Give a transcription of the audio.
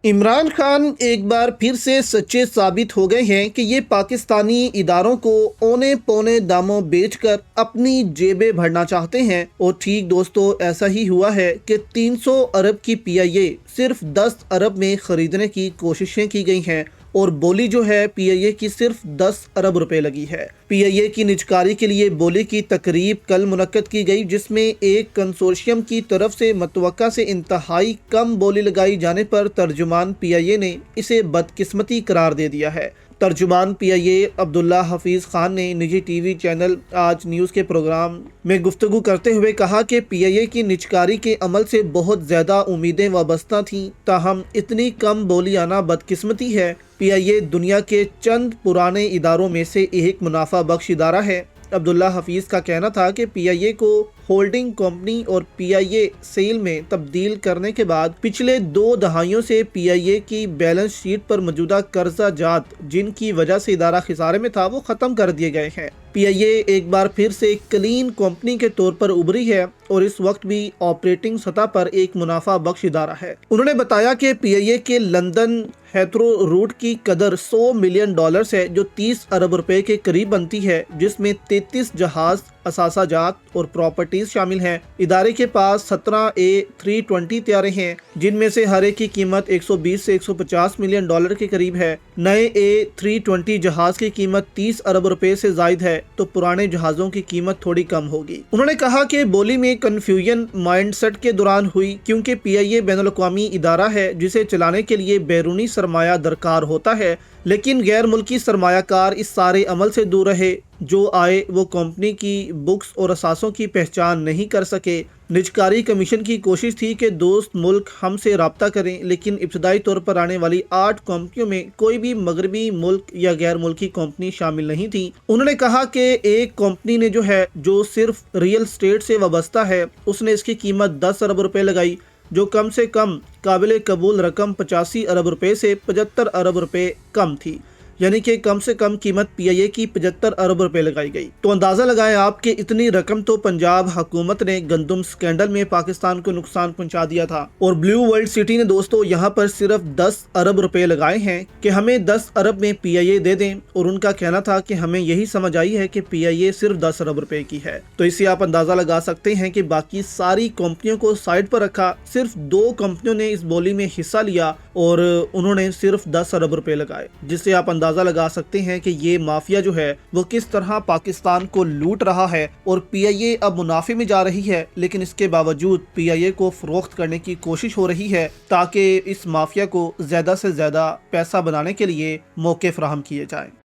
इमरान खान एक बार फिर से सच्चे साबित हो गए हैं कि ये पाकिस्तानी इदारों को औने पौने दामों बेचकर अपनी जेबें भरना चाहते हैं। और ठीक दोस्तों, ऐसा ही हुआ है कि 300 अरब की पीआईए सिर्फ 10 अरब में खरीदने की कोशिशें की गई हैं और बोली जो है पीआईए की सिर्फ 10 अरब रुपए लगी है। पीआईए की निजकारी के लिए बोली की तकरीब कल मुनक्कद की गई, जिसमें एक कंसोर्शियम की तरफ से मतवक्का से इंतहाई कम बोली लगाई जाने पर तर्जुमान पीआईए ने इसे बदकिस्मती करार दे दिया है। तर्जुमान पीआईए अब्दुल्ला हफीज़ खान ने निजी टीवी चैनल आज न्यूज़ के प्रोग्राम में गुफ्तगू करते हुए कहा कि पीआईए की निजकारी के अमल से बहुत ज़्यादा उम्मीदें वाबस्ता थीं, ताहम इतनी कम बोली आना बदकिस्मती है। पीआईए दुनिया के चंद पुराने इदारों में से एक मुनाफा बख्श इदारा है। अब्दुल्ला हफीज़ का कहना था कि पीआईए को होल्डिंग कंपनी और पीआईए सेल में तब्दील करने के बाद पिछले 2 दहाइयों से पीआईए की बैलेंस शीट पर मौजूदा कर्जा जात जिनकी वजह से इदारा खिसारे में था वो ख़त्म कर दिए गए हैं। पीआईए एक बार फिर से क्लीन कंपनी के तौर पर उभरी है और इस वक्त भी ऑपरेटिंग सतह पर एक मुनाफा बख्श इदारा है। उन्होंने बताया कि पीआईए के लंदन हेथ्रो रूट की कदर $100 मिलियन है, जो 30 अरब रुपए के करीब बनती है, जिसमें 33 जहाज, असासा जात और प्रॉपर्टीज शामिल हैं। इदारे के पास 17 A320 तैयारे हैं, जिनमें से हर एक की कीमत 120 से 150 मिलियन डॉलर के करीब है। नए A320 जहाज की कीमत 30 अरब रुपए से जायद है, तो पुराने जहाजों की कीमत थोड़ी कम होगी। उन्होंने कहा कि बोली में कंफ्यूजन माइंडसेट के दौरान हुई, क्योंकि पीआईए बैनुल-अक़वामी इदारा है जिसे चलाने के लिए बैरूनी सरमाया दरकार होता है, लेकिन गैर मुल्की सरमायाकार इस सारे अमल से दूर रहे। जो आए वो कंपनी की बुक्स और असासों की पहचान नहीं कर सके। निजकारी कमीशन की कोशिश थी कि दोस्त मुल्क हमसे रब्ता करें, लेकिन इब्तदाई तौर पर आने वाली 8 कंपनियों में कोई भी मगरबी मुल्क या गैर मुल्की कंपनी शामिल नहीं थी। उन्होंने कहा कि एक कंपनी ने जो सिर्फ रियल स्टेट से वाबस्ता है, उसने इसकी कीमत 10 अरब रुपए लगाई, जो कम से कम काबिल कबूल रकम 85 अरब रुपए से 75 अरब रुपए कम थी, यानी कि कम से कम कीमत पीआईए की 75 अरब रुपए लगाई गई। तो अंदाज़ा लगाएं आप कि इतनी रकम तो पंजाब हुकूमत ने गंदम स्कैंडल में पाकिस्तान को नुकसान पहुंचा दिया था, और ब्लू वर्ल्ड सिटी ने दोस्तों यहाँ पर सिर्फ 10 अरब रुपए लगाए हैं कि हमें 10 अरब में पीआईए दे दें, और उनका कहना था कि हमें यही समझ आई है कि पीआईए सिर्फ 10 अरब रुपए की है। तो इससे आप अंदाज़ा लगा सकते हैं कि बाकी सारी कंपनियों को साइड पर रखा, सिर्फ 2 कंपनियों ने इस बोली में हिस्सा लिया और उन्होंने सिर्फ 10 अरब रुपए लगाए, जिससे आप अंदाजा लगा सकते हैं कि ये माफिया जो है वो किस तरह पाकिस्तान को लूट रहा है। और पीआईए अब मुनाफे में जा रही है, लेकिन इसके बावजूद पीआईए को फरोख्त करने की कोशिश हो रही है ताकि इस माफिया को ज्यादा से ज्यादा पैसा बनाने के लिए मौके फराहम किए जाएं।